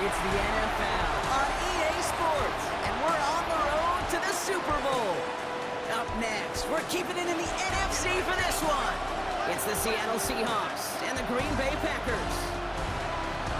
It's the NFL on EA Sports, and we're on the road to the Super Bowl. Up next, we're keeping it in the NFC for this one. It's the Seattle Seahawks and the Green Bay Packers.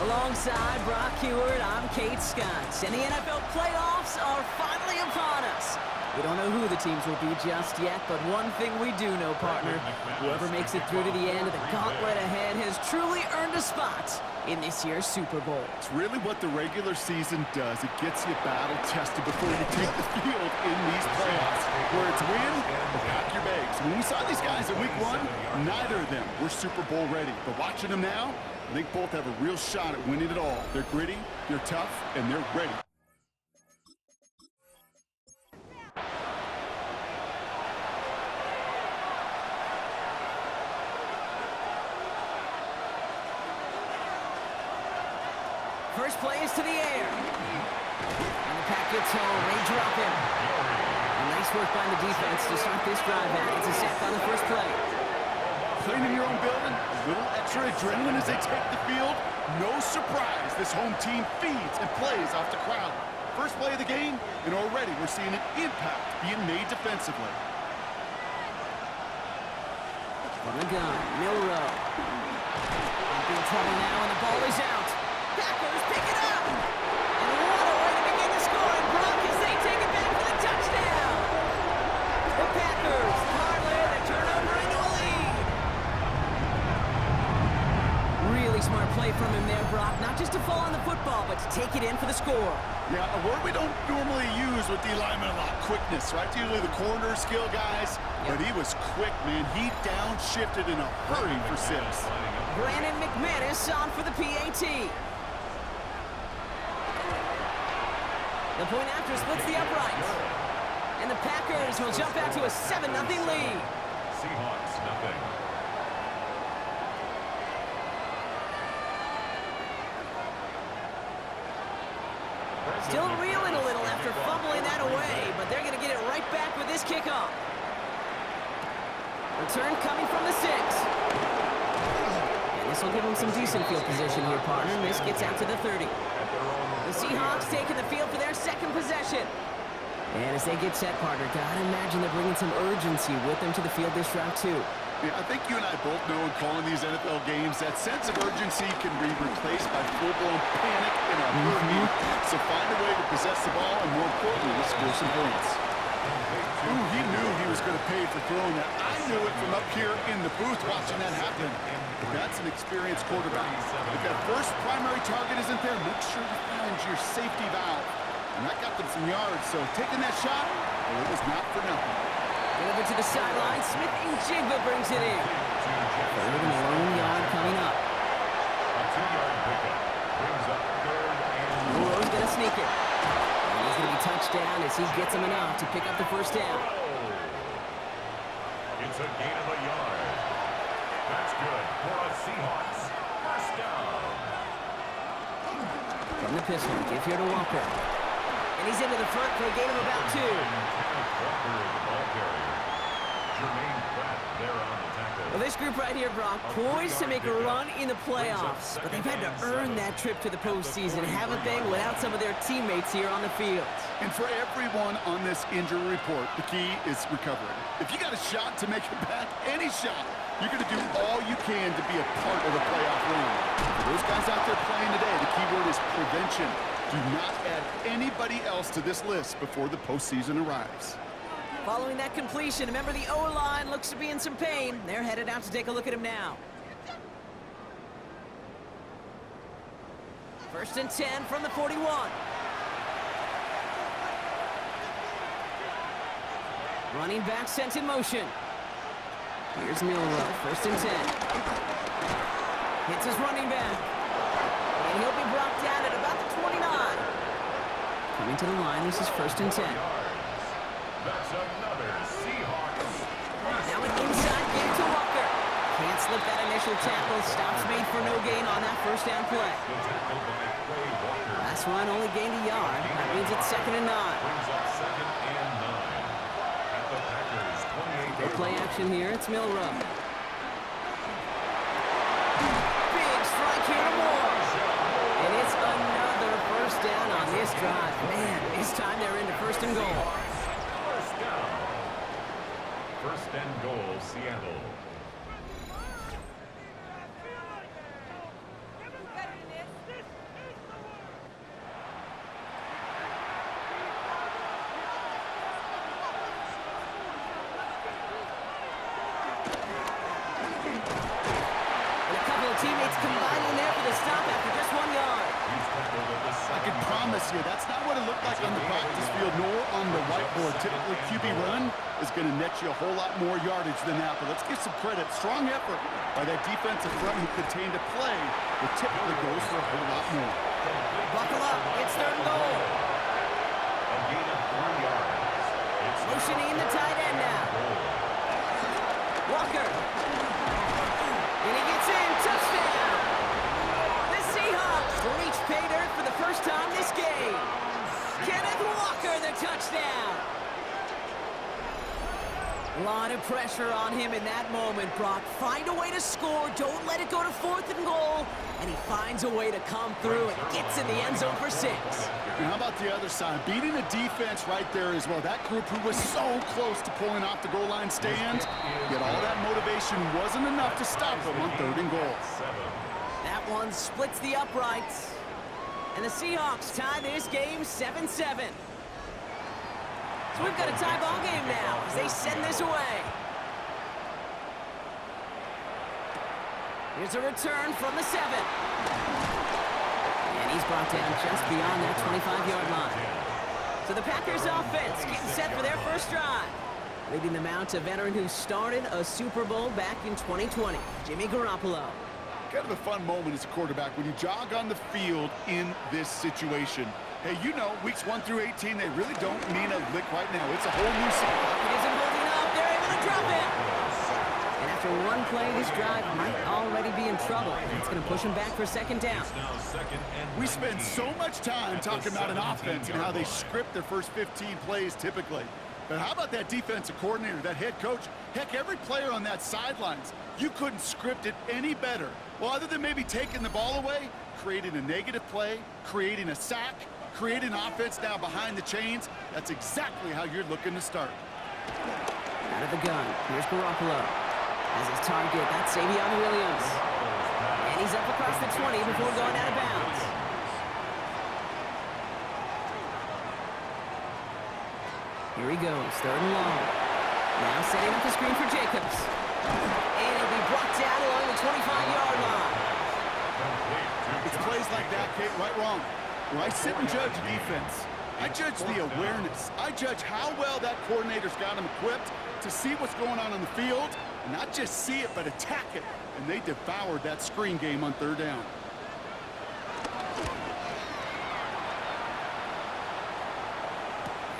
Alongside Brock Heward, I'm Kate Scott, and the NFL playoffs are finally upon us. We don't know who the teams will be just yet, but one thing we do know, partner, whoever makes it through to the end of the gauntlet ahead has truly earned a spot in this year's Super Bowl. It's really what the regular season does. It gets you battle-tested before you take the field in these playoffs, where it's win or pack your bags. When we saw these guys in Week 1, neither of them were Super Bowl ready. But watching them now, I think both have a real shot at winning it all. They're gritty, they're tough, and they're ready. First play is to the air. And the pack gets home. They drop him. And nice work by the defense to start this drive out. It's a sack on the first play. Playing in your own building, a little extra adrenaline as they take the field. No surprise, this home team feeds and plays off the crowd. First play of the game, and already we're seeing an impact being made defensively. From the gun, Milrow. In trouble now, and the ball is out. Packers pick it up. And what a way to begin the scoring, Brock, as they take it back for the touchdown. The Packers parlay the turnover into a lead. Really smart play from him there, Brock. Not just to fall on the football, but to take it in for the score. Yeah, a word we don't normally use with the lineman a lot, quickness, right? Usually the corner skill guys, but he was quick, man. He downshifted in a hurry for 6. Brandon McManus on for the PAT. The point after splits the uprights. And the Packers will jump out to a 7-0 lead. Seahawks, nothing. Still reeling a little after fumbling that away, but they're going to get it right back with this kickoff. Return coming from the 6. And this will give them some decent field position here, partner. This gets out to the 30. The Seahawks taking the field for their second possession. And as they get set, partner, gotta imagine they're bringing some urgency with them to the field this route, too. Yeah, I think you and I both know in calling these NFL games that sense of urgency can be replaced by full-blown panic in a hurry. So find a way to possess the ball and, more importantly, to score some points. Ooh, he knew he was going to pay for throwing that. I knew it from up here in the booth watching that happen. But that's an experienced quarterback. If that first primary target isn't there, make sure you find your safety valve. And that got them some yards, so taking that shot, well, it was not for nothing. Delivered to the sideline, Smith and Jigba brings it in. Third and a lone yard coming up. A 2-yard pickup brings up third and Milrow's going to sneak it. And he's going to be touchdown as he gets him enough to pick up the first down. it's a gain of a yard. That's good for a Seahawks first down. From the pistol, give here to Walker. And he's into the front for a gain of about 2. Walker, the ball carrier. Jermaine Pratt there on the tackle. Well, this group right here, Brock, poised to make a run in the playoffs. But they've had to earn that trip to the postseason, haven't they, without some of their teammates here on the field. And for everyone on this injury report, the key is recovery. If you got a shot to make it back, any shot, you're going to do all you can to be a part of the playoff run. For those guys out there playing today, the key word is prevention. Do not add anybody else to this list before the postseason arrives. Following that completion, remember the O-line looks to be in some pain. They're headed out to take a look at him now. 1st and 10 from the 41. Running back sent in motion. Here's Milrow, 1st and 10. Hits his running back. And he'll be brought down at about the 29. Coming to the line, this is 1st and 10. That's another Seahawks. Now an inside give to Walker. Can't slip that initial tackle. Stops made for no gain on that first down play. Last one only gained a yard. That means it's 2nd and 9. Brings up 2nd and 9. At the Packers 28. Good play action here. It's Milrow. Big strike here to Moore. And it's another this drive. Man, this time they're into first and goal. First down. First and goal, Seattle. Teammates combining there for the stop after just 1 yard. I can promise you, that's not what it looked like on the practice field nor on the whiteboard. Typically, QB run is going to net you a whole lot more yardage than that. But let's give some credit. Strong effort by that defensive front who contained a play that typically goes for a whole lot more. Buckle up. It's third and goal. A gain of 3 yards. Motioning the tight end now. Walker. And he gets in. Touchdown. The Seahawks reach pay dirt for the first time this game. Kenneth Walker, the touchdown. A lot of pressure on him in that moment, Brock. Find a way to score. Don't let it go to fourth and goal. And he finds a way to come through and gets in the end zone for 6. And how about the other side? Beating the defense right there as well. That group who was so close to pulling off the goal line stand, yet all that motivation wasn't enough to stop them on third and goal. That one splits the uprights. And the Seahawks tie this game 7-7. So we've got a tie ball game now as they send this away. Here's a return from the 7. And he's brought down just beyond that 25-yard line. So the Packers offense getting set for their first drive. Leading them out to veteran who started a Super Bowl back in 2020, Jimmy Garoppolo. Kind of a fun moment as a quarterback when you jog on the field in this situation. Hey, you know, weeks 1 through 18, they really don't mean a lick right now. It's a whole new season. It isn't holding up. They're able to drop it. And after one play, this drive might already be in trouble. And it's going to push him back for second down. We spend so much time talking about an offense and how they script their first 15 plays typically. But how about that defensive coordinator, that head coach? Heck, every player on that sidelines, you couldn't script it any better. Well, other than maybe taking the ball away, creating a negative play, creating a sack, creating offense now behind the chains. That's exactly how you're looking to start. Out of the gun, here's Garoppolo. As his target, that's Savion Williams. And he's up across the 20 before going out of bounds. Here he goes, third and long. Now setting up the screen for Jacobs. And he'll be brought down along the 25-yard line. It's plays like that, Kate, right wrong. When I sit and judge defense, I judge the awareness. I judge how well that coordinator's got him equipped to see what's going on the field, and not just see it, but attack it. And they devoured that screen game on third down.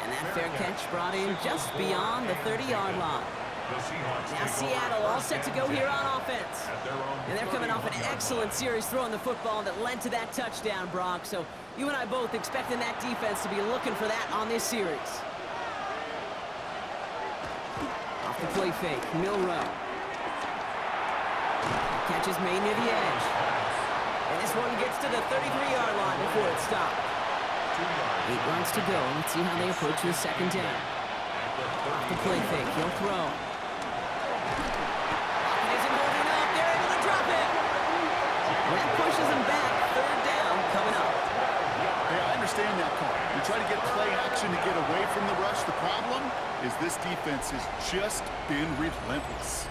And that fair catch brought in just beyond the 30-yard line. Now Seattle all set to go here on offense. And they're coming off an excellent series throwing the football that led to that touchdown, Brock. So you and I both expecting that defense to be looking for that on this series. Off the play fake, Milrow. Catch is made near the edge. And this one gets to the 33-yard line before it's stopped. 8 runs to go. Let's see how they approach the second down. Off the play fake, he'll throw. It isn't holding up. They're able to drop it. And that pushes him back. Third down coming up. Hey, I understand that call. You try to get play action to get away from the rush. The problem is this defense has just been relentless.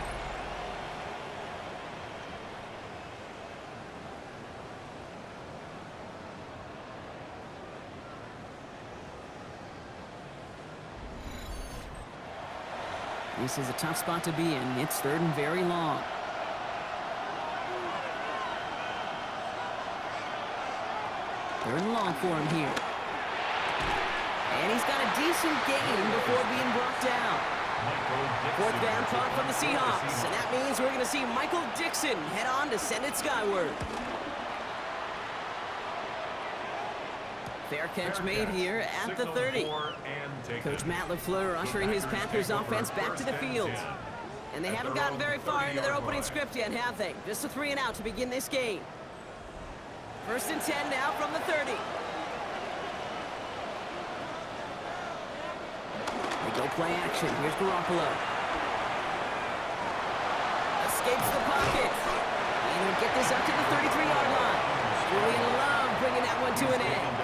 This is a tough spot to be in. It's third and very long. Third and long for him here. And he's got a decent gain before being brought down. Fourth down punt from the Seahawks. And that means we're going to see Michael Dixon head on to send it skyward. Fair catch made here at the 30. Coach Matt LaFleur ushering his Packers offense back to the field. And they haven't gotten very far into their opening script yet, have they? Just a 3 and out to begin this game. First and 10 now from the 30. go play action. Here's Garoppolo. Escapes the pocket. And he'll get this up to the 33-yard line. Julian Love bringing that one to an end.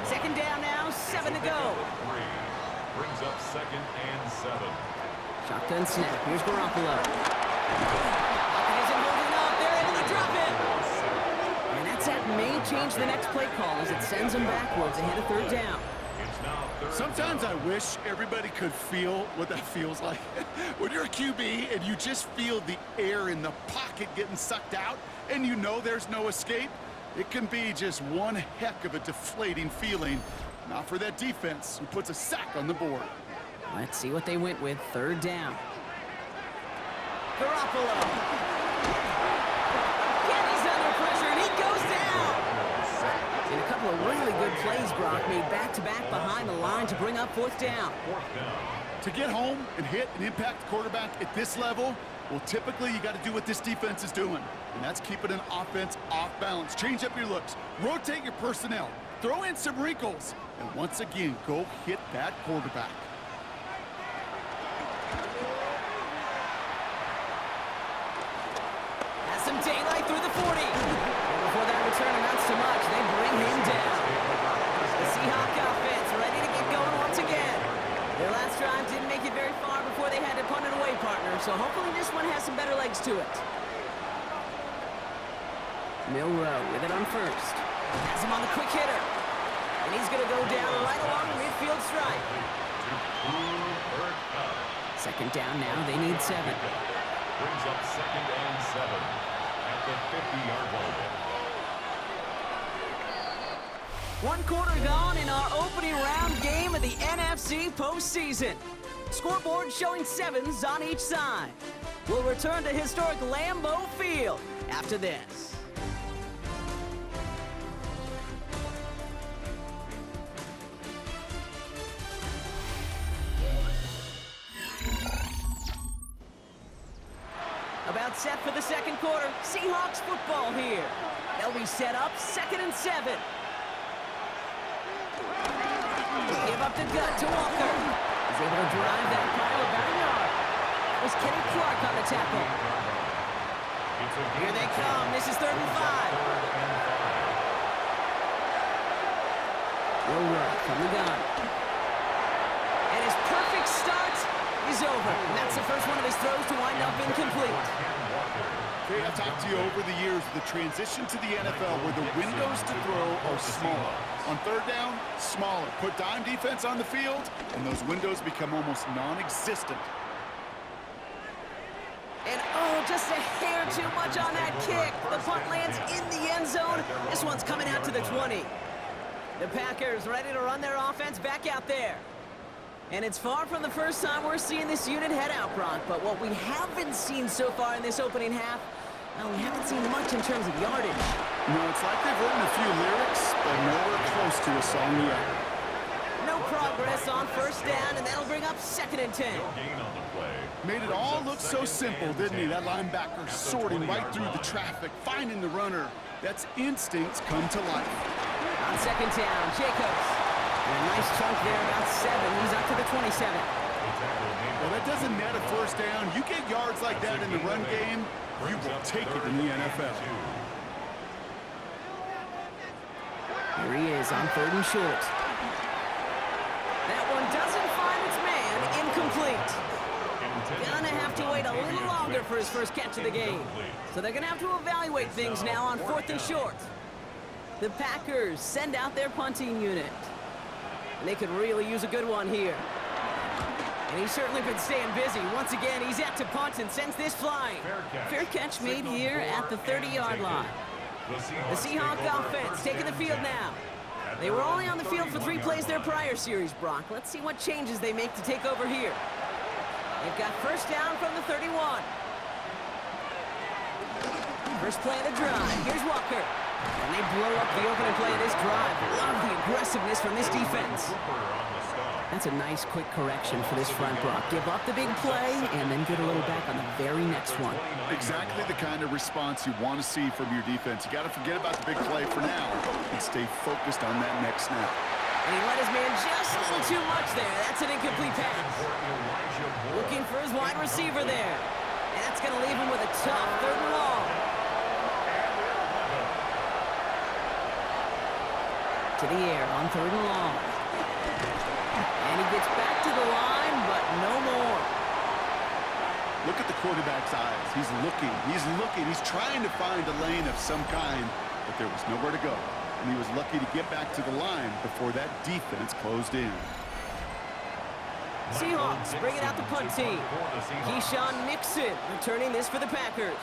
Second down now, 7 to go. Brings up 2nd and 7. Shotgun snap. Here's Garoppolo. Pocket isn't holding up. They're able to drop it. And that may change the next play call as it sends them backwards ahead of 3rd down. Sometimes I wish everybody could feel what that feels like. When you're a QB and you just feel the air in the pocket getting sucked out and you know there's no escape, it can be just one heck of a deflating feeling. Not for that defense who puts a sack on the board. Let's see what they went with. 3rd down. Garoppolo. Again, he's under pressure, and he goes down. And a couple of really good plays, Brock, made back-to-back behind the line to bring up 4th down. To get home and hit and impact the quarterback at this level, well, typically you got to do what this defense is doing, and that's keeping an offense off balance. Change up your looks, rotate your personnel, throw in some wrinkles, and once again, go hit that quarterback. Has some daylight through the 40. And before that return amounts to much, they bring him down. The Seahawks offense ready to get going once again. Their last drive didn't make it very far before they had to punt it away, partner, so hopefully this one has some better legs to it. Milrow with it on 1st. Has him on the quick hitter. And he's going to go down right along the midfield stripe. 2nd down now. They need 7. Brings up 2nd and 7 at the 50-yard line. 1 quarter gone in our opening round game of the NFC postseason. Scoreboard showing 7s on each side. We'll return to historic Lambeau Field after this. About set for the 2nd quarter. Seahawks football here. They'll be set up 2nd and 7. Give up the gut to Walker. He's able to drive that pile about a yard. That was Kenny Clark on the tackle. Here they come. This is 3rd and 5. Will Rudd from the gun. And his perfect start is over. And that's the first one of his throws to wind up incomplete. Okay, I've talked to you over the years, the transition to the NFL where the windows to throw are smaller. On 3rd down, smaller. Put dime defense on the field, and those windows become almost non-existent. And oh, just a hair too much on that kick. The punt lands in the end zone. This one's coming out to the 20. The Packers ready to run their offense back out there. And it's far from the first time we're seeing this unit head out, Brock. But what we haven't seen so far in this opening half, well, we haven't seen much in terms of yardage. No, it's like they've written a few lyrics, but nowhere close to a song yet. No progress on 1st down, and that'll bring up 2nd and 10. Made it all look so simple, didn't he? That linebacker sorting right through the traffic, finding the runner. That's instincts come to life. On 2nd down, Jacobs. And a nice chunk there, about 7. He's up to the 27. Well, that doesn't net a 1st down. You get yards like that in the run game, you will take it in the NFL. Here he is on 3rd and short. That one doesn't find its man. Incomplete. Gonna have to wait a little longer for his first catch of the game. So they're gonna have to evaluate things now on 4th and short. The Packers send out their punting unit. And they could really use a good one here. And he's certainly been staying busy. Once again, he's at to punt and sends this flying. Fair catch made here at the 30-yard line. The Seahawks offense taking the field now. They were only on the field for 3 plays their prior series, Brock. Let's see what changes they make to take over here. They've got 1st down from the 31. First play of the drive. Here's Walker. And they blow up the opening play of this drive. Love the aggressiveness from this defense. That's a nice quick correction for this front block. Give up the big play and then get a little back on the very next one. Exactly the kind of response you want to see from your defense. You got to forget about the big play for now and stay focused on that next snap. And he let his man just a little too much there. That's an incomplete pass. Looking for his wide receiver there. And that's going to leave him with a tough 3rd and long. To the air on 3rd and long. And he gets back to the line, but no more. Look at the quarterback's eyes. He's looking. He's trying to find a lane of some kind, but there was nowhere to go. And he was lucky to get back to the line before that defense closed in. Seahawks bringing out the punt team. Keyshawn Nixon returning this for the Packers.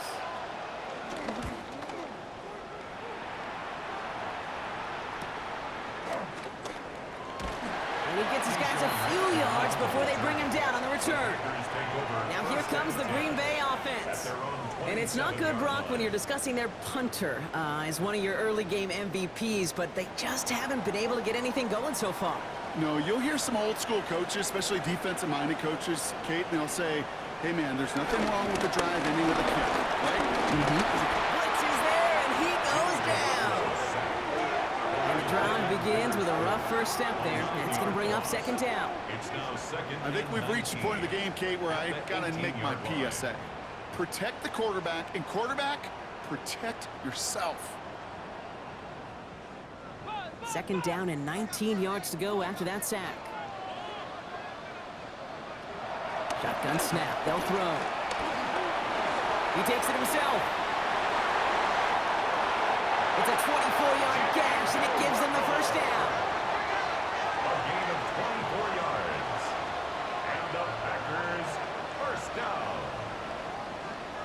And he gets his guys a few yards before they bring him down on the return. Now here comes the Green Bay offense. And it's not good, Brock, when you're discussing their punter as one of your early game MVPs, but they just haven't been able to get anything going so far. No, you'll hear some old school coaches, especially defensive-minded coaches, Kate, and they'll say, hey, man, there's nothing wrong with the drive ending with a kick, right? Blitz is there, and he goes down. And the drive begins with a rough first step there. That's going to bring up 2nd down. I think we've reached the point of the game, Kate, where I got to make my PSA. Protect the quarterback, and quarterback, protect yourself. 2nd down and 19 yards to go after that sack. Shotgun snap. They'll throw. He takes it himself. It's a 24-yard gash, and it gives them the 1st down. A gain of 24 yards. And the Packers, 1st down.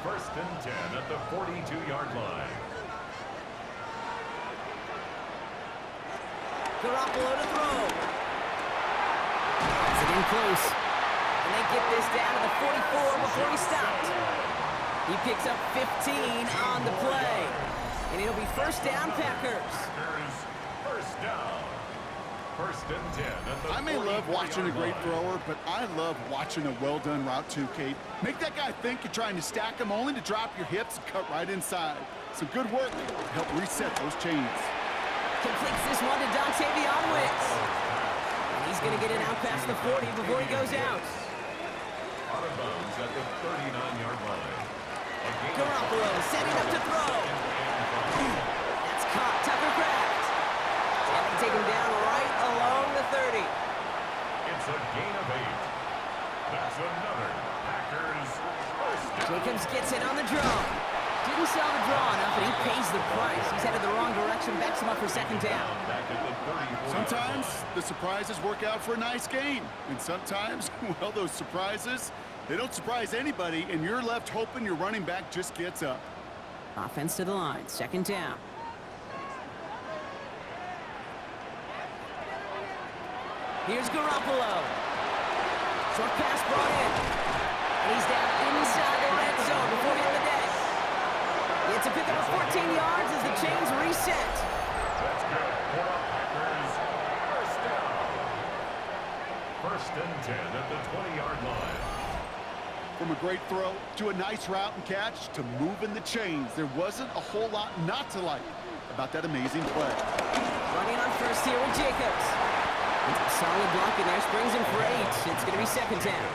1st and 10 at the 42-yard line. Garoppolo to throw. Pass it in close. And they get this down to the 44 before he stopped. He picks up 15 on the play. And it'll be 1st down, Packers. Packers, 1st down. 1st and 10 at the I may love watching a great thrower, but I love watching a well-done route too, Kate. Make that guy think you're trying to stack him only to drop your hips and cut right inside. Some good work to help reset those chains. Completes this one to Dontavion Wicks. And he's going to get it out past the 40 before he goes out. Out of bounds at the 39-yard line. Garoppolo setting up to throw. That's caught. Tucker Kraft. And they take him down right along the 30. It's a gain of 8. That's another Packers 1st down. Jacobs gets in on the draw. Didn't sell the draw enough, and he pays the price. He's headed the wrong direction, backs him up for 2nd down. Sometimes the surprises work out for a nice game. And sometimes, well, those surprises, they don't surprise anybody, and you're left hoping your running back just gets up. Offense to the line, 2nd down. Here's Garoppolo. Short pass brought in. And he's down inside the red zone before hitting the deck. It's a pickup of 14 yards as the chains reset. That's good for the Packers. 1st down. 1st and 10 at the 20-yard line. From a great throw to a nice route and catch to moving the chains, there wasn't a whole lot not to like about that amazing play. Running on 1st here with Jacobs. Solid block in there, springs him for 8. It's going to be 2nd down.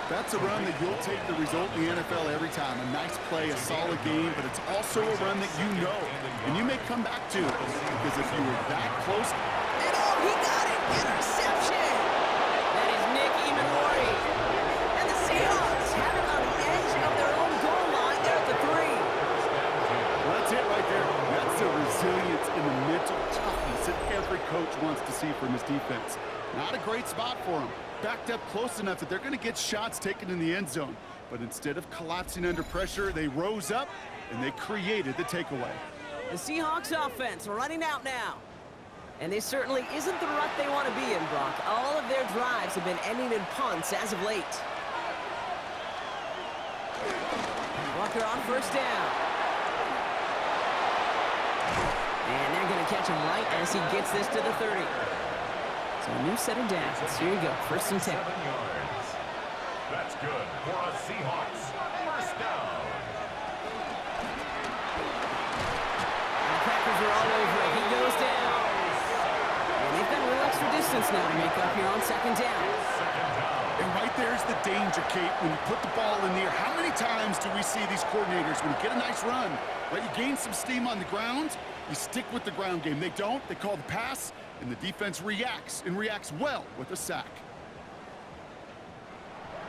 That's a run that you'll take the result in the NFL every time. A nice play, a solid game, but it's also a run that you know, and you may come back to, because if you were that close. And oh, he got it! Interception! That is Nick Emanwari. And the Seahawks have it on the edge of their own goal line there at the 3. Well, that's it right there. That's the resilience and the mental toughness that every coach wants to see from his defense. Not a great spot for him. Backed up close enough that they're going to get shots taken in the end zone. But instead of collapsing under pressure, they rose up and they created the takeaway. The Seahawks offense running out now. And this certainly isn't the rut they want to be in, Brock. All of their drives have been ending in punts as of late. Walker on 1st down. And they're going to catch him right as he gets this to the 30. So a new set of downs. Here you go, 1st and 10. 7 yards. That's good for a Seahawks 1st down. And the Packers are all over it. He goes down. And they've been real distance now to make up here on second down. And right there's the danger, Kate. When you put the ball in the air, how many times do we see these coordinators, when you get a nice run, right, you gain some steam on the ground, you stick with the ground game. They don't. They call the pass, and the defense reacts, and reacts well with a sack.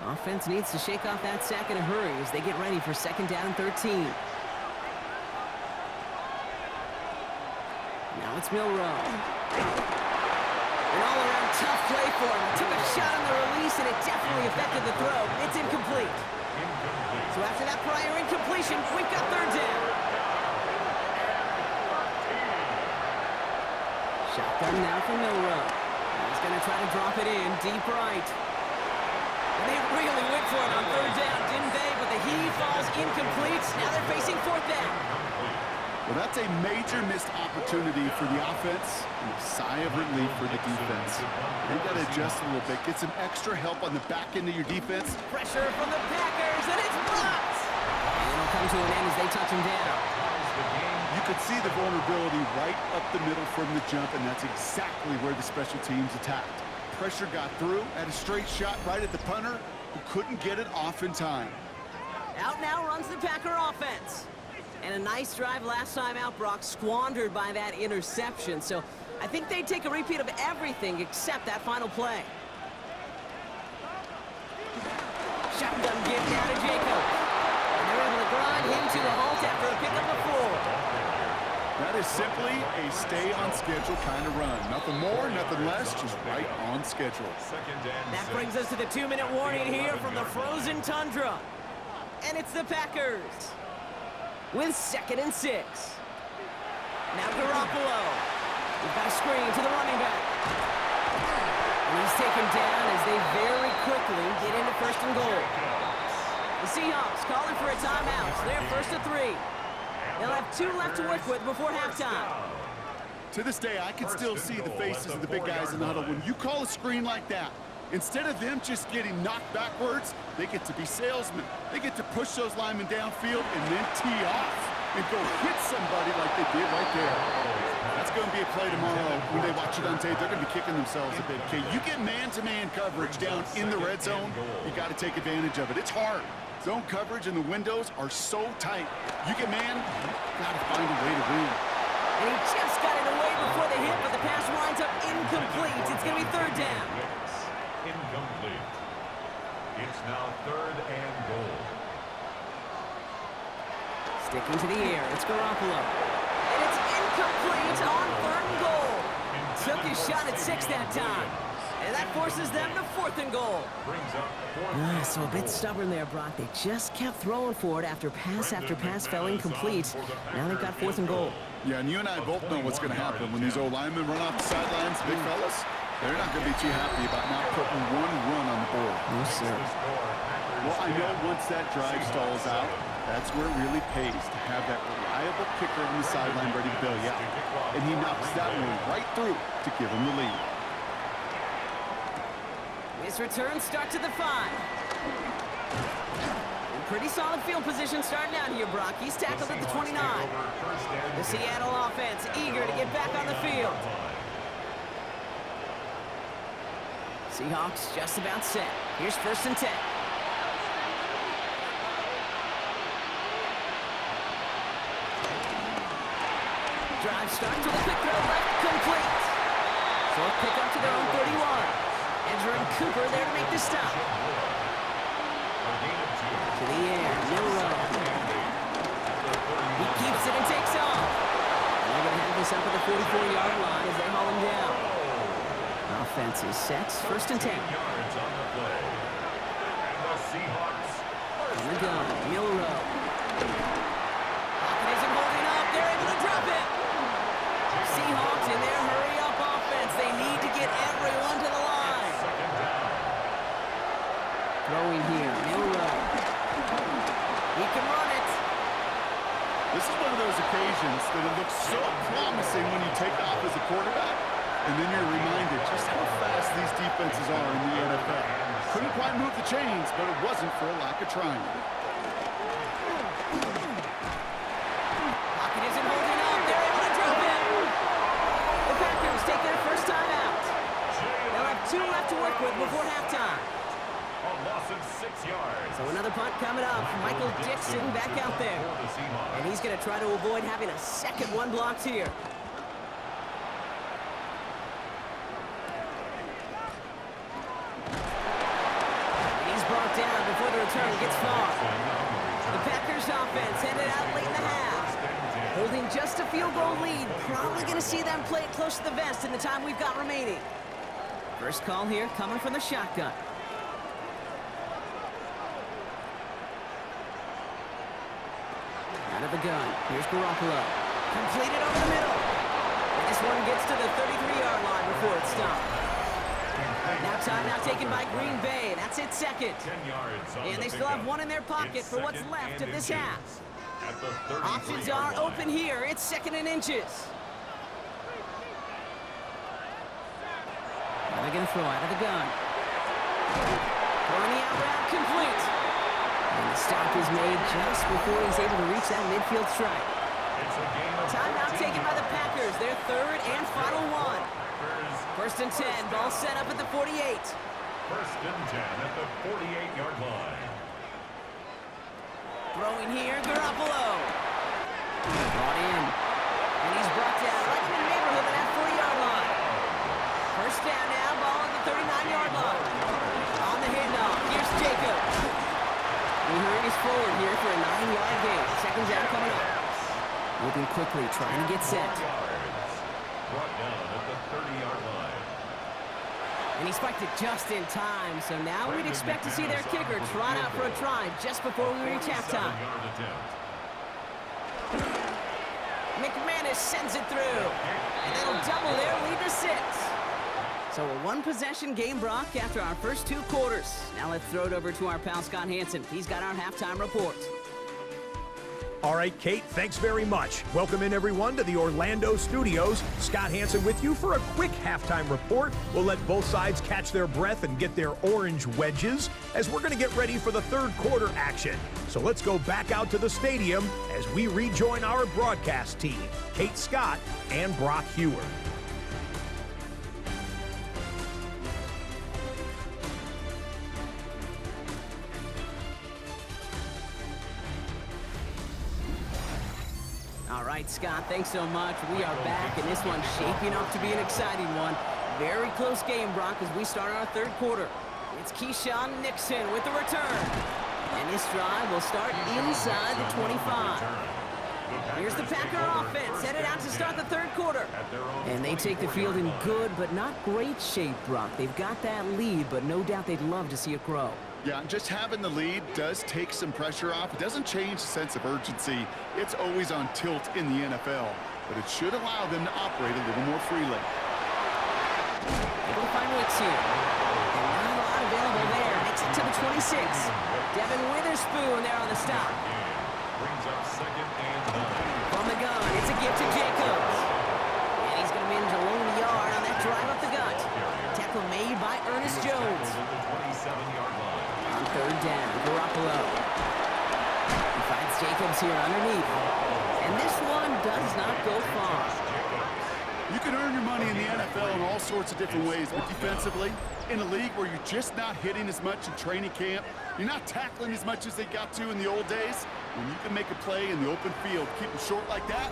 Offense needs to shake off that sack in a hurry as they get ready for second down and 13. Now it's Milrow. An all-around tough play for him. He took a shot on the release, and it definitely affected the throw. It's incomplete. So after that prior incompletion, we've got third down. Shotgun now for Milrow. He's going to try to drop it in deep right. And they really went for it on third down, didn't they? But the heave falls incomplete. Now they're facing fourth down. Well, that's a major missed opportunity for the offense and a sigh of relief for the defense. They've got to adjust a little bit, get some extra help on the back end of your defense. Pressure from the Packers, and it's blocked! And it'll come to an end as they touch him down. You could see the vulnerability right up the middle from the jump, and that's exactly where the special teams attacked. Pressure got through, had a straight shot right at the punter, who couldn't get it off in time. Out now runs the Packer offense. And a nice drive last time out, Brock, squandered by that interception. So I think they take a repeat of everything except that final play. Shotgun give now to Jacob. And they're able to grind him to the halt after a pickup of 4. That is simply a stay-on-schedule kind of run. Nothing more, nothing less, just right on schedule. That brings us to the 2-minute warning here from the frozen tundra. And it's the Packers with second and 6. Now Garoppolo. We've got a screen to the running back. And he's taken down as they very quickly get into first and goal. The Seahawks calling for a timeout. So they're first and 3. They'll have 2 left to work with before halftime. To this day, I can still see the faces of the big guys in the huddle. When you call a screen like that, instead of them just getting knocked backwards, they get to be salesmen. They get to push those linemen downfield and then tee off and go hit somebody like they did right there. That's going to be a play tomorrow. When they watch it on tape, they're going to be kicking themselves a bit. Okay, you get man-to-man coverage down in the red zone, you got to take advantage of it. It's hard. Zone coverage and the windows are so tight. You get man, you got to find a way to win. And he just got it away before the hit, but the pass winds up incomplete. It's going to be third down. Incomplete. It's now third and goal. Sticking to the air, it's Garoppolo. And it's incomplete on third and goal. Took his shot at 6 that time. And that forces them to fourth and goal. So a bit stubborn there, Brock. They just kept throwing for it after pass fell incomplete. Now they've got fourth and goal. Yeah, and you and I both know what's going to happen when these old linemen run off the sidelines, big fellas. They're not going to be too happy about not putting one run on the board. No, sir. Well, I know once that drive stalls out, that's where it really pays to have that reliable kicker on the sideline ready to bail you out. And he knocks that one right through to give him the lead. His return starts at the 5. Pretty solid field position starting out here, Brock. He's tackled at the 29. The Seattle offense eager to get back on the field. Seahawks just about set. Here's first and 10. Drive starts with a quick throw left, complete. Short pick up to their own 31. Andrew and Cooper there to make the stop. To the air, Milrow. He keeps it and takes off. And they're going to have this up at the 44-yard line as they haul him down. Offense is set, first and 10. On the gun, Milrow. Pocket isn't holding up, they're able to drop it. Seahawks in their hurry-up offense. They need to get everyone to the line. Throwing here, Milrow. He can run it. This is one of those occasions that it looks so promising when you take off as a quarterback, and then you're reminded just how fast these defenses are in the NFL. Couldn't quite move the chains, but it wasn't for a lack of trying. Pocket isn't holding up. They're able to drop it. The Packers take their first time out. to work with before halftime. A loss of 6 yards. So another punt coming up. Michael Dixon back out there. And he's going to try to avoid having a second one blocked here. And he's brought down before the return gets far. The Packers offense headed out late in the half. Holding just a field goal lead. Probably going to see them play it close to the vest in the time we've got remaining. First call here coming from the shotgun. Out of the gun. Here's Garoppolo. Completed over the middle. And this one gets to the 33-yard line before it's stopped. Now timeout taken by Green Bay. That's its second. 10 yards on And they the still have pickup. one in their pocket It's for what's second left and of this inches. half. At the Options 33-yard are line. open here. It's second and inches. Now they're going to throw out of the gun. Throwing the out route complete. And the stop is made just before he's able to reach that midfield strike. It's a gain of Timeout 14 taken by the yards. Packers. Their third and final one. Packers, First and 10. Ball set up at the 48. first and 10 at the 48-yard line. Throwing here, Garoppolo. Brought in. And he's brought down right in the neighborhood of that 40-yard line. First down now, ball at the 39-yard line. On the handoff, here's Jacobs. He hurries forward here for a 9-yard gain. Second down coming up. Moving quickly, trying to get set. Yards. Brought down at the 30-yard line. And he spiked it just in time, so now we'd expect to see their kicker trot out for a try just before we reach halftime. 47-yard attempt. McManus sends it through, and that'll double their lead to 6. So a one-possession game, Brock, after our first 2 quarters. Now let's throw it over to our pal Scott Hansen. He's got our halftime report. All right, Kate, thanks very much. Welcome in, everyone, to the Orlando studios. Scott Hansen with you for a quick halftime report. We'll let both sides catch their breath and get their orange wedges as we're going to get ready for the third quarter action. So let's go back out to the stadium as we rejoin our broadcast team, Kate Scott and Brock Hewer. All right, Scott, thanks so much. We are back, and this one's shaping up to be an exciting one. Very close game, Brock, as we start our third quarter. It's Keyshawn Nixon with the return. And this drive will start inside the 25. Here's the Packer offense headed out to start the third quarter. And they take the field in good but not great shape, Brock. They've got that lead, but no doubt they'd love to see it grow. Yeah, just having the lead does take some pressure off. It doesn't change the sense of urgency. It's always on tilt in the NFL, but it should allow them to operate a little more freely. Able to find Wicks here. And not a lot available there. Makes it to the 26. Devin Witherspoon there on the stop. Brings up second and 9. From the gun, it's a gift to Jacobs. And he's going to manage along the yard on that drive up the gut. Tackle made by Ernest Jones. At the 27-yard line. On third down, Garoppolo. He finds Jacobs here underneath. And this one does not go far. You can earn your money in the NFL in all sorts of different ways, but defensively, in a league where you're just not hitting as much in training camp, you're not tackling as much as they got to in the old days, when you can make a play in the open field, keep it short like that,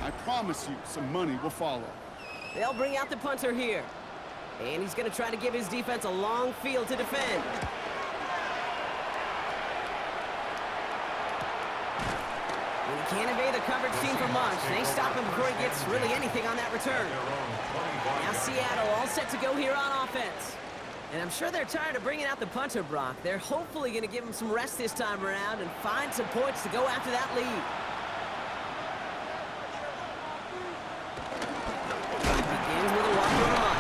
I promise you some money will follow. They'll bring out the punter here. And he's going to try to give his defense a long field to defend. And he can't evade the coverage team for much. They stop him before he gets really anything on that return. Now Seattle all set to go here on offense. And I'm sure they're tired of bringing out the punter, Brock. They're hopefully going to give him some rest this time around and find some points to go after that lead. It begins with a walk run.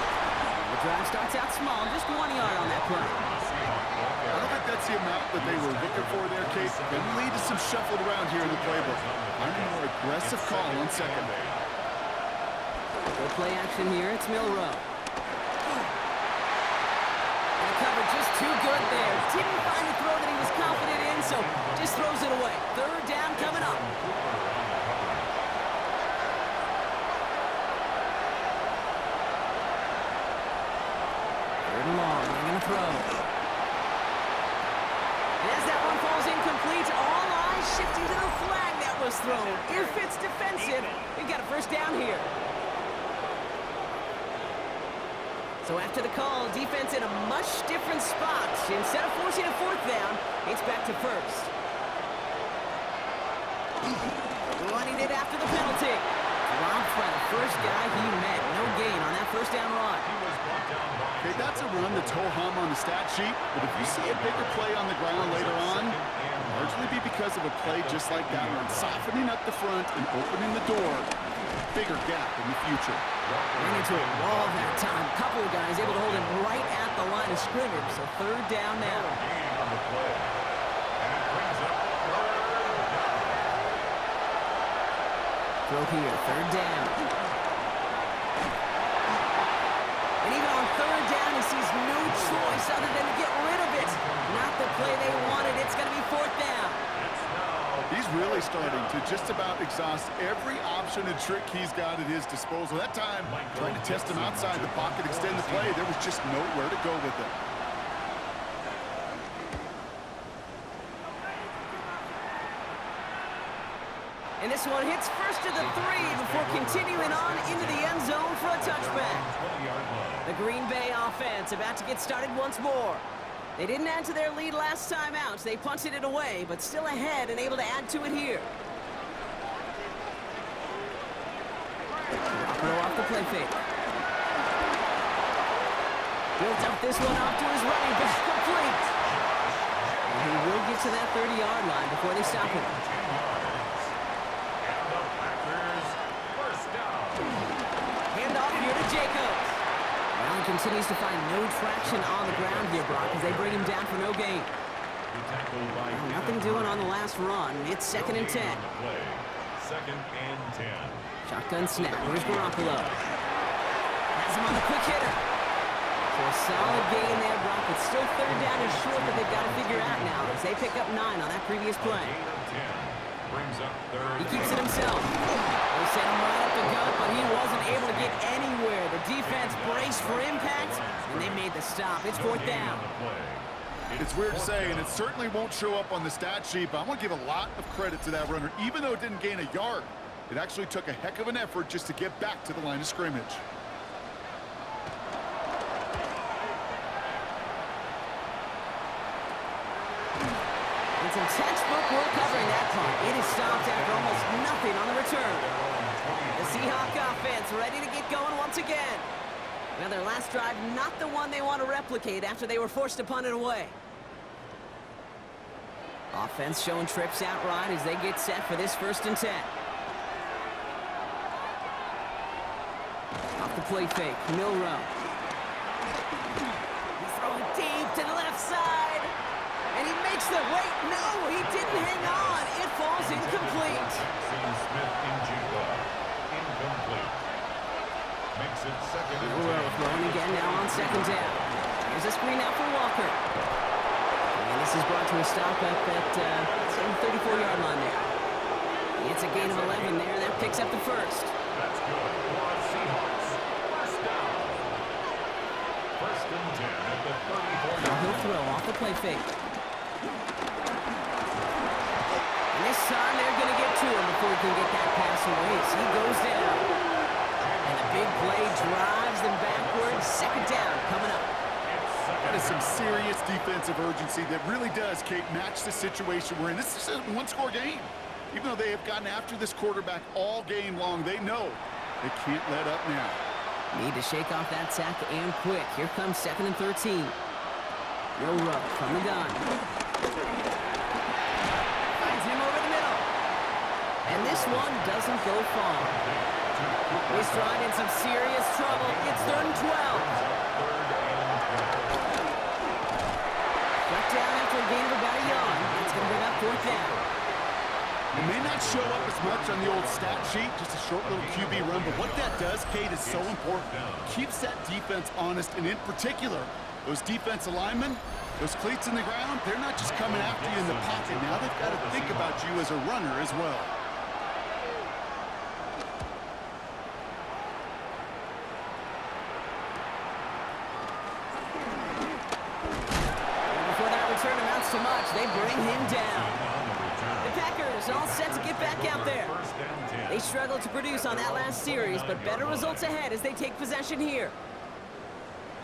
The drive starts out small, just 1 yard on that play. I don't think that's the amount that they were looking for there, Kate. Can lead to some shuffled around here in the playbook. I'm a more aggressive call on second. Good play action here. It's Milrow. And the cover just too good there. Didn't find the throw that he was confident in, so just throws it away. Third down coming up. Third and long. to throw. And as that one falls incomplete, all eyes shifting to the flag that was thrown. If it's defensive, we've got a first down here. So after the call, defense in a much different spot. Instead of forcing a fourth down, it's back to first. Running it after the penalty. Dropped by the first guy he met. No gain on that first down run. Okay, that's a run that's ho-hum on the stat sheet, but if you see a bigger play on the ground later on, it'll largely be because of a play just like that one, softening up the front and opening the door. Bigger gap in the future. Ran into a wall that time. A couple of guys able to hold him right at the line of scrimmage. So third down now. Throw here, third down. And even on third down, he sees no choice other than to get rid of it. Not the play they wanted. It's going to be fourth down. He's really starting to just about exhaust every option and trick he's got at his disposal. That time, trying to test him outside the pocket, extend the play, there was just nowhere to go with it. And this one hits first to the 3 before continuing on into the end zone for a touchback. The Green Bay offense about to get started once more. They didn't add to their lead last time out. They punted it away, but still ahead and able to add to it here. Throw off the play fake. Built up this one off to his running back, complete. And he will get to that 30-yard line before they stop him. Handoff here to Jacobs. Allen continues to find no traction on the ground here, Brock, as they bring him down for no gain. Nothing doing on the last run. It's 2nd and 10. 2nd and 10. Shotgun snap. Here's Garoppolo. Has him on the quick hitter. So a solid gain there, Brock, but still third down and short that they've got to figure out now as they pick up 9 on that previous play. He keeps it himself. They sent him right up the gut, but he wasn't able to get anywhere. The defense braced for impact, and they made the stop. It's fourth down. It's weird to say, and it certainly won't show up on the stat sheet, but I want to give a lot of credit to that runner. Even though it didn't gain a yard, it actually took a heck of an effort just to get back to the line of scrimmage. And some textbook work covering that punt. It is stopped after almost nothing on the return. The Seahawks offense ready to get going once again. Now their last drive, not the one they want to replicate after they were forced to punt it away. Offense showing trips out right as they get set for this 1st and 10. Off the play fake, Milrow. He's throwing deep to the left side. And he makes the wait. No, he didn't hang on. It falls incomplete. Incomplete. Makes it 2nd and 10. Milrow throwing again now on 2nd down. Here's a screen out for Walker. And this is brought to a stop up at the 34-yard line there. It's a gain of 11 there. That picks up the first. That's good for Seahawks. First down. 1st and 10 at the 34-yard line. He'll throw off the play fake. And this time they're going to get to him before he can get that pass away. So he goes down. And the big play drives them backwards. 2nd down coming up. That is some serious defensive urgency that really does, Kate, match the situation we're in. This is a one-score game. Even though they have gotten after this quarterback all game long, they know they can't let up now. Need to shake off that sack and quick. Here comes 2nd and 13. Milrow from the gun. Finds him over the middle. And this one doesn't go far. He's throwing in some serious trouble. It's 3rd and 12. Cut down after a gain of about a yard. That's going to bring up 4th down. It may not show up as much on the old stat sheet, just a short little QB run, but what that does, Kate, is so important. Keeps that defense honest, and in particular, those defensive linemen, those cleats in the ground, they're not just coming after you in the pocket. Now they've got to think about you as a runner as well. to much. They bring him down. The Packers all set to get back out there. They struggled to produce on that last series, but better results ahead as they take possession here.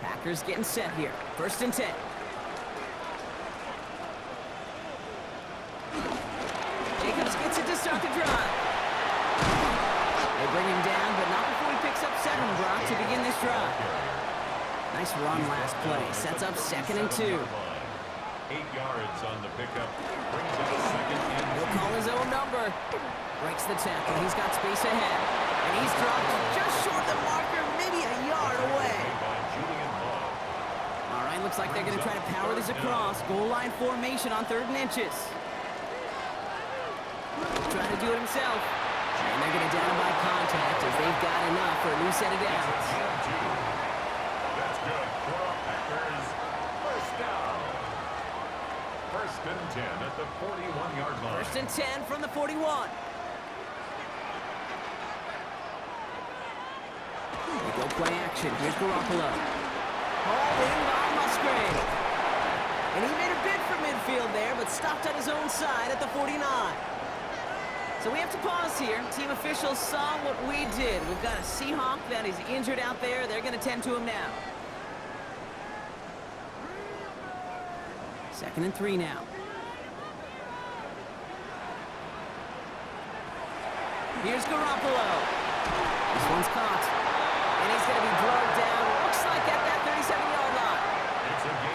Packers getting set here. 1st and 10. Jacobs gets it to start the drive. They bring him down, but not before he picks up 7, Brock, to begin this drive. Nice run last play. Sets up 2nd and 2. 8 yards on the pickup. Brings up 2nd and 2. He'll call his own number. Breaks the tackle. He's got space ahead. And he's dropped just short of the marker, maybe a yard away. All right, looks like they're going to try to power this across. Goal line formation on 3rd and inches. Trying to do it himself. And they're going to down by contact as they've got enough for a new set of downs. That's good for our Packers. 1st down. 1st and 10 at the 41-yard line. 1st and 10 from the 41. They go play action. Here's Garoppolo. Hauled in by Musgrave. And he made a bid for midfield there, but stopped on his own side at the 49. So we have to pause here. Team officials saw what we did. We've got a Seahawk that is injured out there. They're going to tend to him now. 2nd and 3 now. Here's Garoppolo. This one's caught. And he's going to be brought down. Looks like at that 37-yard line.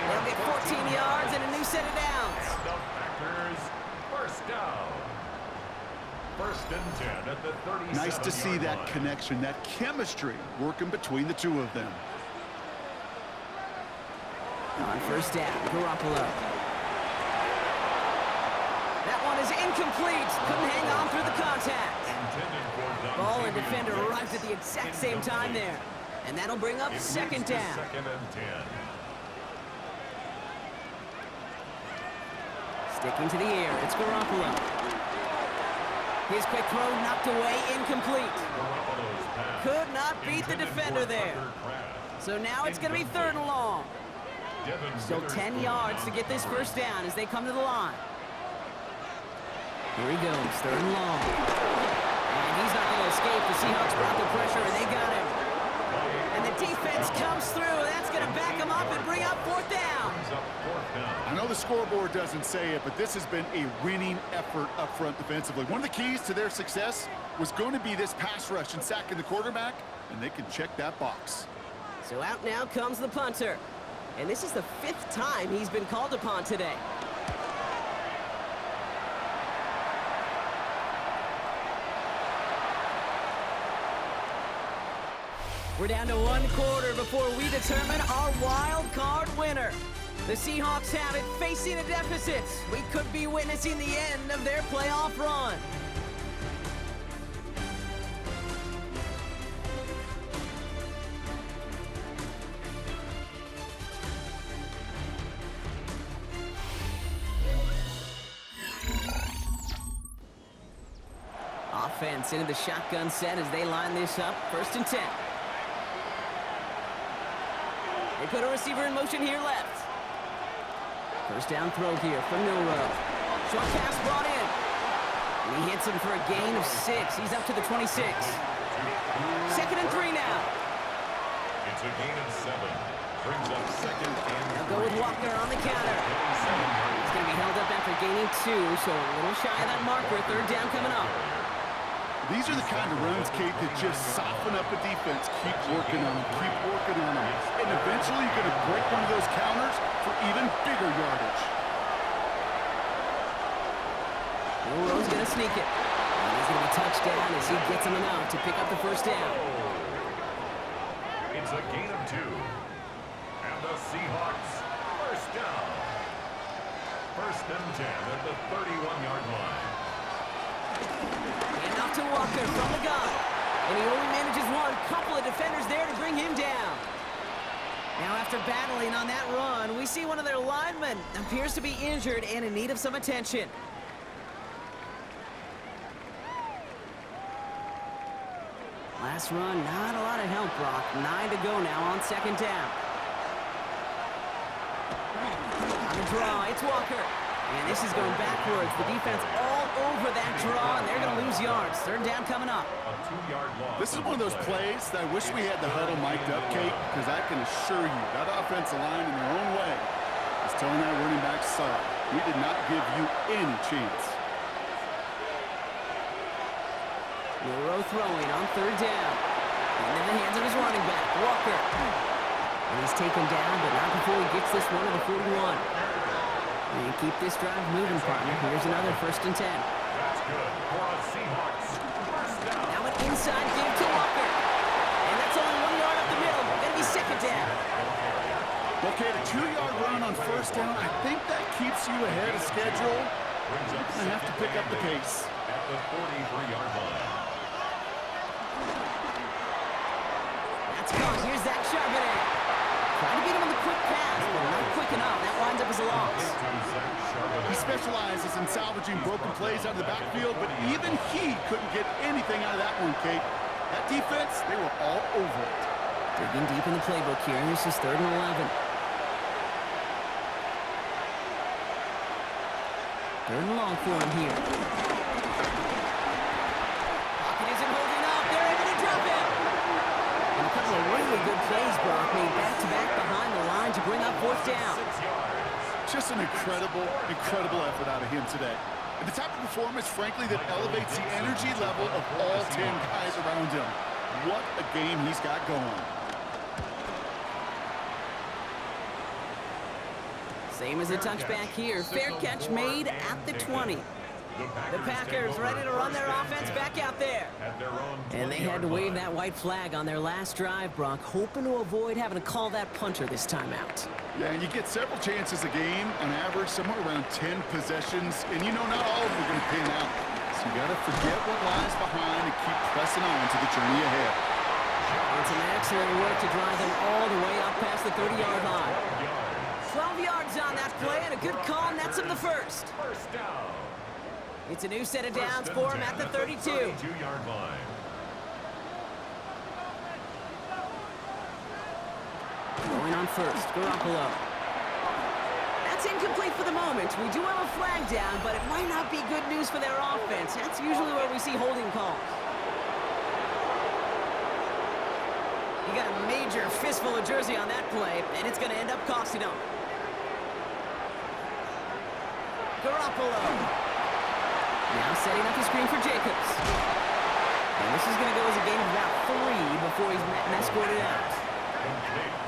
They'll get 14 yards and a new set of downs. And the Packers, 1st down. 1st and 10 at the 37-yard line. Nice to see that connection, that chemistry working between the two of them. On 1st down, Garoppolo. That one is incomplete. Couldn't hang on through the contact. Ball and defender arrived at the exact same time there. And that'll bring up 2nd down. 2nd and 10. Sticking to the air, it's Garoppolo. His quick throw knocked away, incomplete. Could not beat the defender there. So now it's going to be 3rd and long. Still 10 yards to get this 1st down as they come to the line. Here he goes, 3rd and long. And he's not going to escape. The Seahawks brought the pressure, and they got him. And the defense comes through. That's going to back him up and bring up 4th down. I know the scoreboard doesn't say it, but this has been a winning effort up front defensively. One of the keys to their success was going to be this pass rush and sacking the quarterback, and they can check that box. So out now comes the punter. And this is the 5th time he's been called upon today. We're down to 1 quarter before we determine our wild card winner. The Seahawks have it, facing a deficit. We could be witnessing the end of their playoff run. Offense into the shotgun set as they line this up. 1st and 10. They put a receiver in motion here left. 1st down throw here from Milrow. Short pass brought in. And he hits him for a gain of 6. He's up to the 26. 2nd and 3 now. It's a gain of 7. Brings up 2nd and 3. They'll go with Walker on the counter. He's going to be held up after gaining 2, so a little shy of that marker. 3rd down coming up. These are the kind of runs, Kate, that just soften up a defense. Keep working on them, keep working on them. And eventually you're going to break one of those counters for even bigger yardage. Milrow's going to sneak it. And he's going to be touched down as he gets him enough to pick up the 1st down. It's a gain of 2. And the Seahawks, 1st down. 1st and 10 at the 31-yard line. And off to Walker from the gun. And he only manages one. Couple of defenders there to bring him down. Now after battling on that run, we see one of their linemen appears to be injured and in need of some attention. Last run, not a lot of help, Brock. 9 to go now on 2nd down. On the draw, it's Walker. And this is going backwards. The defense all over that draw, and they're going to lose yards. Third down coming up. A 2-yard loss. This is one of those plays that I wish we had the huddle mic'd up, Kate, because I can assure you that offensive line in their own way is telling that running back, sorry, we did not give you any chance. Milroe throwing on third down. And in the hands of his running back, Walker. And he's taken down, but not before he gets this one to the 41. And keep this drive moving, partner. Here's another 1st and 10. That's good for a Seahawks first down. Now an inside give to Walker. And that's only 1 yard up the middle. Gonna be 2nd down. Okay, the 2-yard run on 1st down, I think that keeps you ahead of schedule. You're going to have to pick up the pace. At the 43-yard line. That's gone. Here's Zach Charbonnet. Trying to beat him on the quick pass, but not quick enough. That winds up as a loss. He specializes in salvaging broken plays out of the backfield, but even he couldn't get anything out of that one, Kate. That defense, they were all over it. Digging deep in the playbook here. This is 3rd and 11. 3rd and long for him here. Pocket isn't holding up. They're able to drop him. And a couple of really good plays, Brock, made back-to-back behind the line to bring up 4th down. Just an incredible, incredible effort out of him today. And the type of performance, frankly, that elevates the energy level of all 10 guys around him. What a game he's got going. Same as a touchback here. Fair catch made at the 20. The Packers ready to run their offense back out there. And they had to wave that white flag on their last drive, Brock, hoping to avoid having to call that punter this time out. Yeah, and you get several chances a game, on average, somewhere around 10 possessions, and you know not all of them are going to pan out. So you got to forget what lies behind and keep pressing on to the journey ahead. And some excellent work to drive them all the way up past the 30-yard line. 12 yards on that play, and a good call, and that's him the first. First down. It's a new set of downs for him at the 32. 32-yard line. Going on first, Garoppolo. That's incomplete for the moment. We do have a flag down, but it might not be good news for their offense. That's usually where we see holding calls. You got a major fistful of jersey on that play, and it's going to end up costing them. Garoppolo. Now setting up the screen for Jacobs. And this is going to go as a game of about 3 before he's met and escorted out.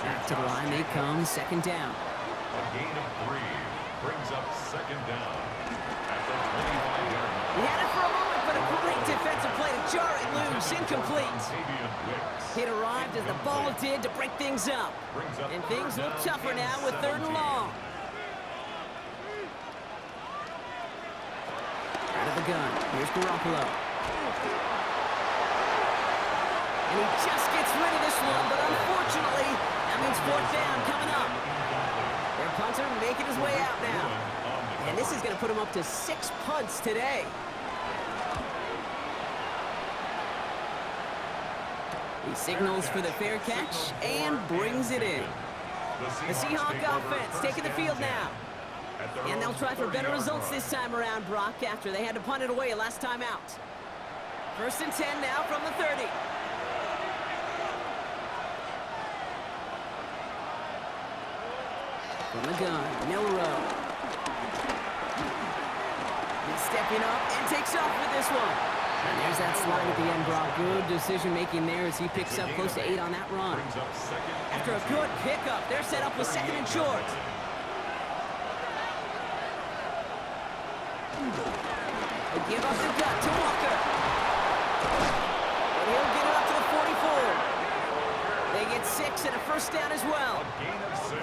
Back to the line they come, 2nd down. A gain of 3 brings up 2nd down at the 25-yard line. He had it for a moment, but a great defensive play to jar it loose, incomplete. It arrived as the ball did to break things up. And things look tougher now with 3rd and long. Out of the gun, here's Garoppolo. And he just gets rid of this one, but unfortunately, that means 4th down coming up. Their punter making his way out now. And this is going to put him up to 6 punts today. He signals for the fair catch and brings it in. The Seahawks offense taking the field now. And they'll try for better results this time around, Brock, after they had to punt it away last time out. 1st and 10 now from the 30. From the gun, Milroe. He's stepping up and takes off with this one. And there's that slide at the end, Brock. Good decision-making there as he picks up close to 8 on that run. After a good pickup, they're set up with 2nd and short. They give up the gut to Walker. And he'll get it up to the 44. They get 6 and a 1st down as well. A gain of 6.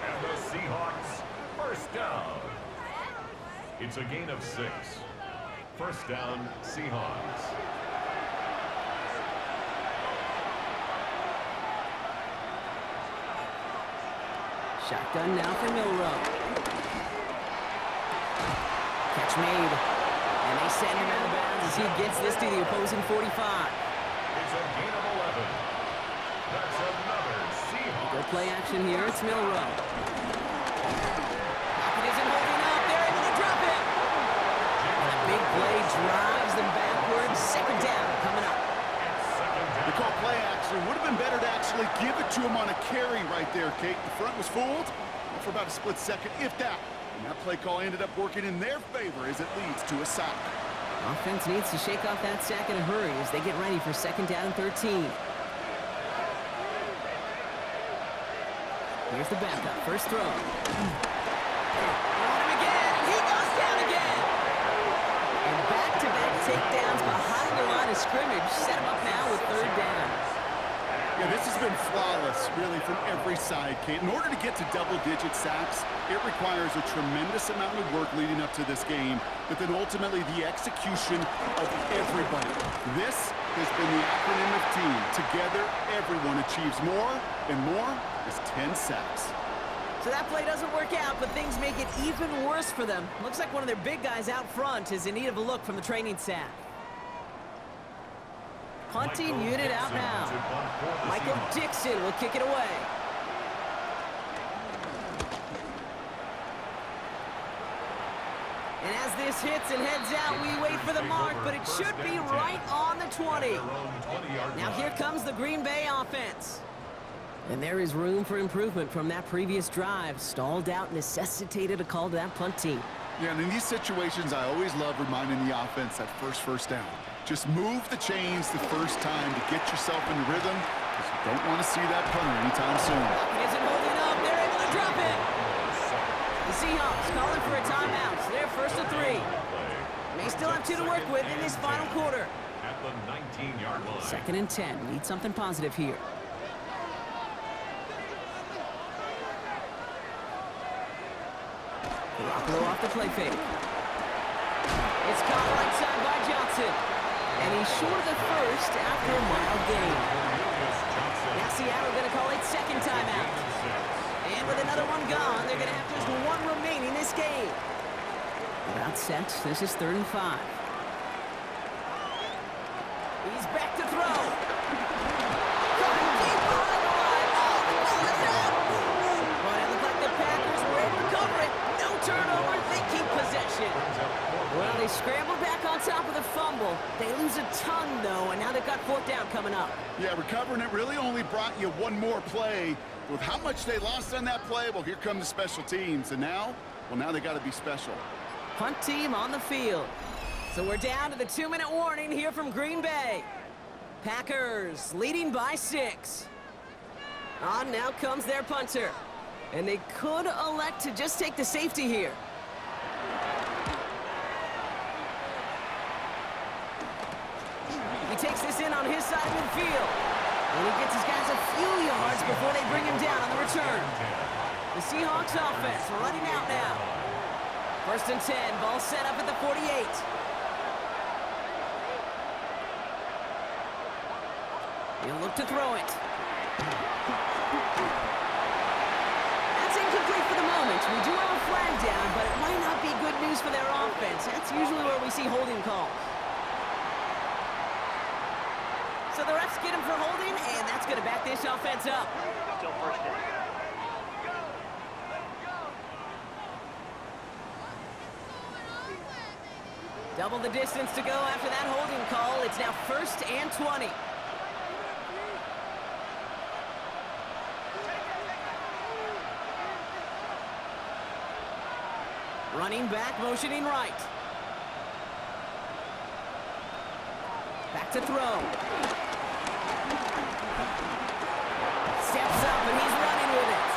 And the Seahawks, 1st down. It's a gain of 6. 1st down, Seahawks. Shotgun now for Milroe. Catch made. And they send him out of bounds as he gets this to the opposing 45. It's a gain of 11. That's another Seahawks. Good play action here. It's Milroe. Pocket isn't holding up. They're able to drop it. That big play drives them backwards. Second down coming up. The call play action. Would have been better to actually give it to him on a carry right there, Kate. The front was fooled for about a split second, if that. And that play call ended up working in their favor as it leads to a sack. Offense needs to shake off that sack in a hurry as they get ready for second down and 13. Here's the backup. First throw. On him again. He goes down again. And back-to-back takedowns behind the line of scrimmage. Set him up now with third down. Yeah, this has been flawless, really, from every side, Kate. In order to get to double-digit sacks, it requires a tremendous amount of work leading up to this game, but then ultimately the execution of everybody. This has been the acronym of team. Together, everyone achieves more, and more is 10 sacks. So that play doesn't work out, but things make it even worse for them. Looks like one of their big guys out front is in need of a look from the training staff. Punting unit out now. Michael Dixon will kick it away. And as this hits and heads out, we wait for the mark, but it should be right on the 20. Now here comes the Green Bay offense. And there is room for improvement from that previous drive. Stalled out, necessitated a call to that punt team. Yeah, and in these situations, I always love reminding the offense that first down. Just move the chains the first time to get yourself in rhythm, because you don't want to see that punter anytime soon. It isn't holding up. They're able to drop it. The Seahawks calling for a timeout. So they're first and 3. May still have 2 to work with in this final quarter. At the 19-yard line. Second and 10. Need something positive here. Garoppolo off the play fake. It's caught right side by Johnson. And he's short of the first after a mild gain. Now Seattle going to call it second timeout. And with another one gone, they're going to have just one remaining this game. About set. This is 3rd and 5. He's back to throw. Going deep behind the line. Oh, the ball is out. But it looked like the Packers were able to cover it. No turnover. They keep possession. Well, they scrambled back on top of the fumble. They lose a ton, though, and now they've got 4th down coming up. Yeah, recovering it really only brought you one more play. With how much they lost on that play, well, here come the special teams. And now, well, now they got to be special. Punt team on the field. So we're down to the 2-minute warning here from Green Bay. Packers leading by 6. On now comes their punter. And they could elect to just take the safety here. He takes this in on his side of midfield. And he gets his guys a few yards before they bring him down on the return. The Seahawks offense running out now. 1st and 10, ball set up at the 48. He'll look to throw it. That's incomplete for the moment. We do have a flag down, but it might not be good news for their offense. That's usually where we see holding calls. So the refs get him for holding, and that's going to back this offense up. Still first down. Double the distance to go after that holding call. It's now 1st and 20. Running back, motioning right. Back to throw. Steps up and he's running with it.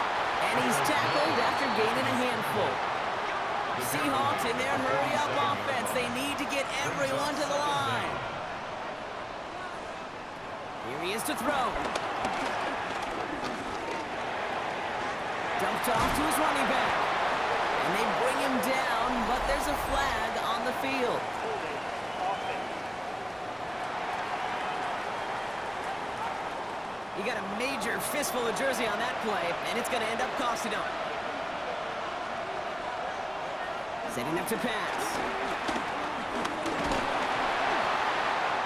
And he's tackled after gaining a handful. Seahawks in their hurry-up offense. They need to get everyone to the line. Here he is to throw. Dumped off to his running back. And they bring him down, but there's a flag on the field. He got a major fistful of jersey on that play, and it's going to end up costing him. Setting up to pass.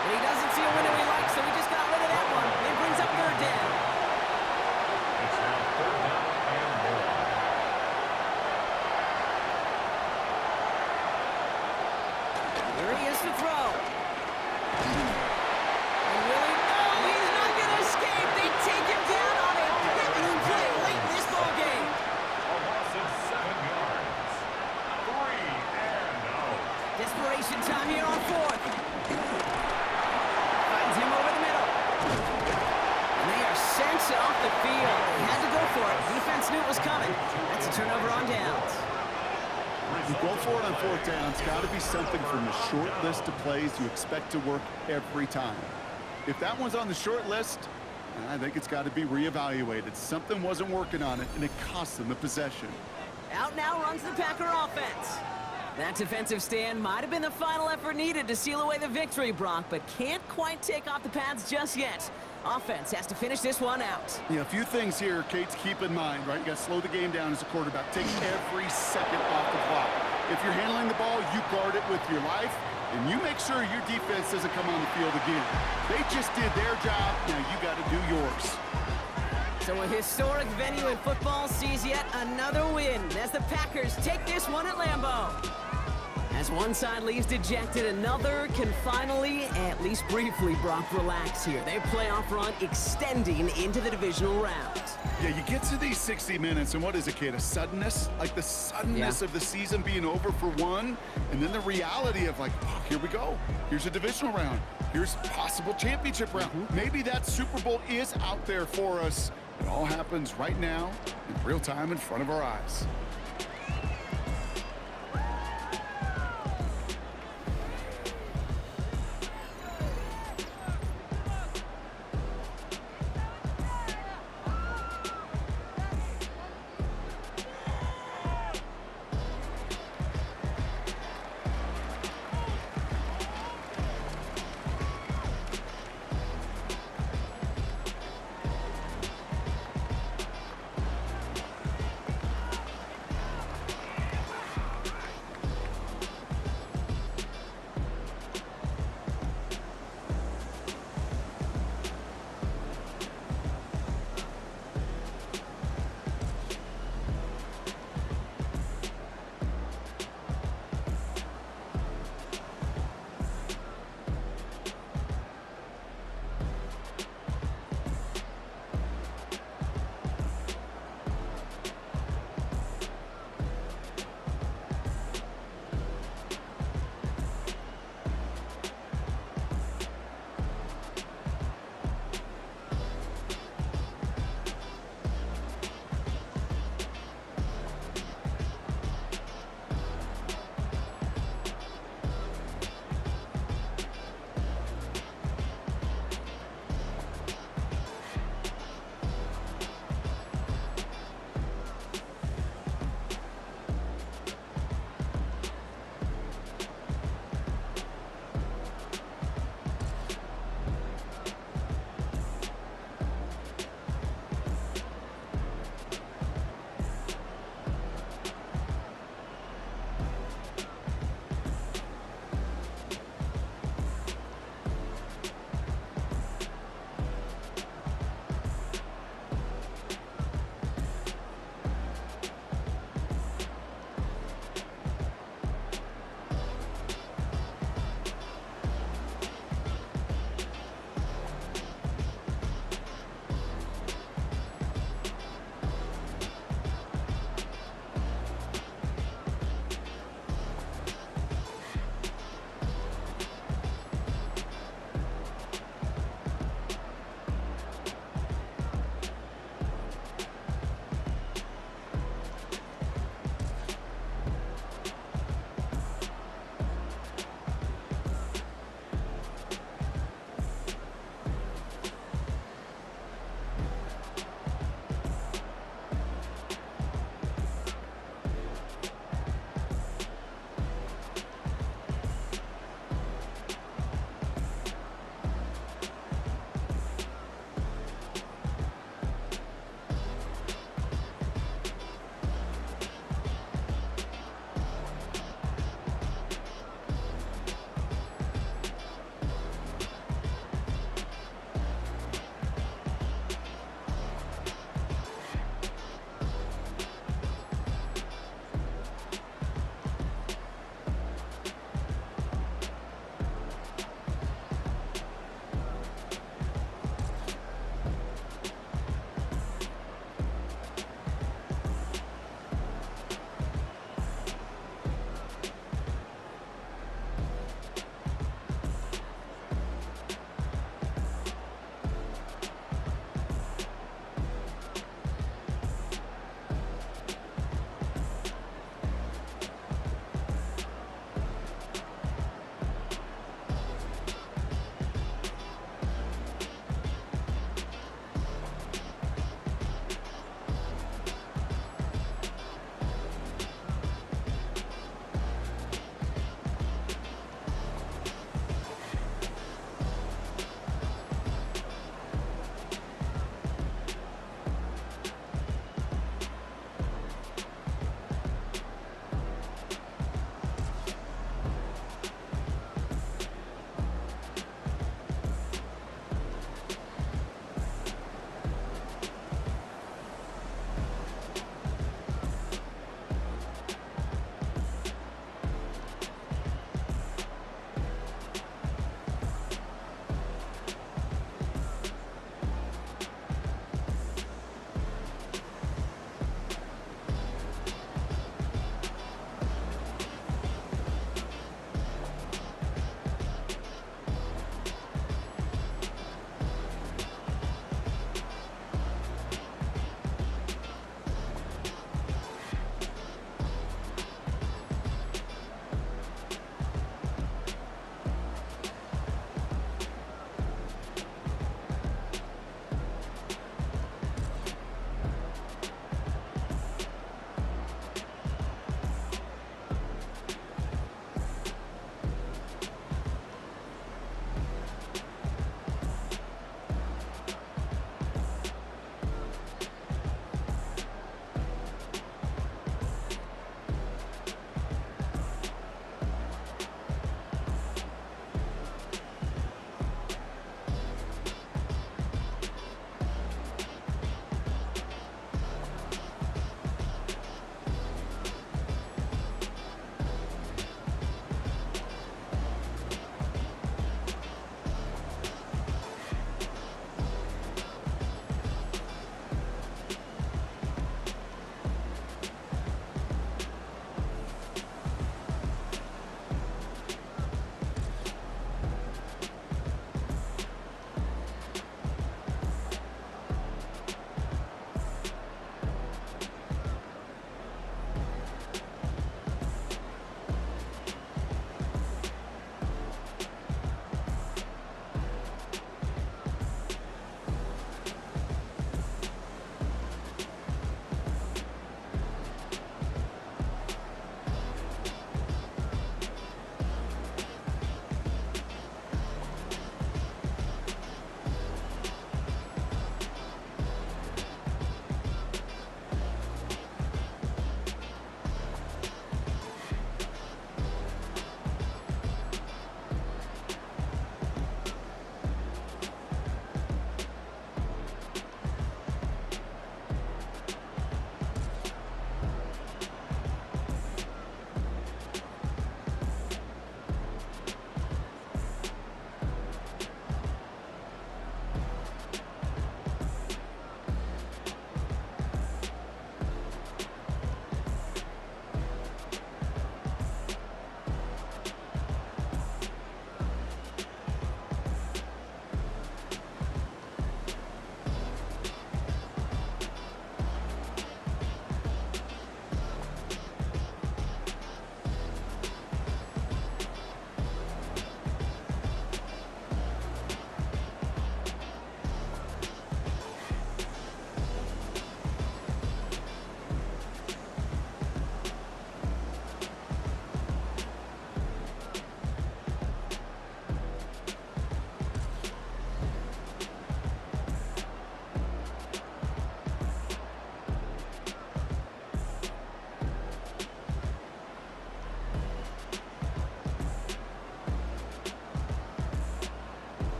And he doesn't see a window he likes, so he just got rid of that one. It brings up 3rd down. It's now 3rd down and 1. the throw. And Willie, oh, he's not going to escape. They take him down on a pivotal play late in this ball game. A loss of 7 yards. 3 and out. Desperation time here on fourth. Finds him over the middle. And they are sent off the field. They had to go for it. Defense knew it was coming. That's a turnover on downs. You go for it on fourth down. It's got to be something from the short list of plays you expect to work every time. If that one's on the short list, I think it's got to be reevaluated. Something wasn't working on it, and it cost them the possession. Out now runs the Packer offense. That defensive stand might have been the final effort needed to seal away the victory, Brock, but can't quite take off the pads just yet. Offense has to finish this one out. Yeah, a few things here, Kate, to keep in mind, right? You got to slow the game down as a quarterback. Take every second off the clock. If you're handling the ball, you guard it with your life, and you make sure your defense doesn't come on the field again. They just did their job. Now you got to do yours. So a historic venue in football sees yet another win as the Packers take this one at Lambeau. As one side leaves dejected, another can finally, at least briefly, Brock, relax here. Their playoff run extending into the divisional round. Yeah, you get to these 60 minutes, and what is it, Kate? A suddenness? Like the suddenness of the season being over for one, and then the reality of like, oh, here we go. Here's a divisional round. Here's possible championship round. Maybe that Super Bowl is out there for us. It all happens right now, in real time, in front of our eyes.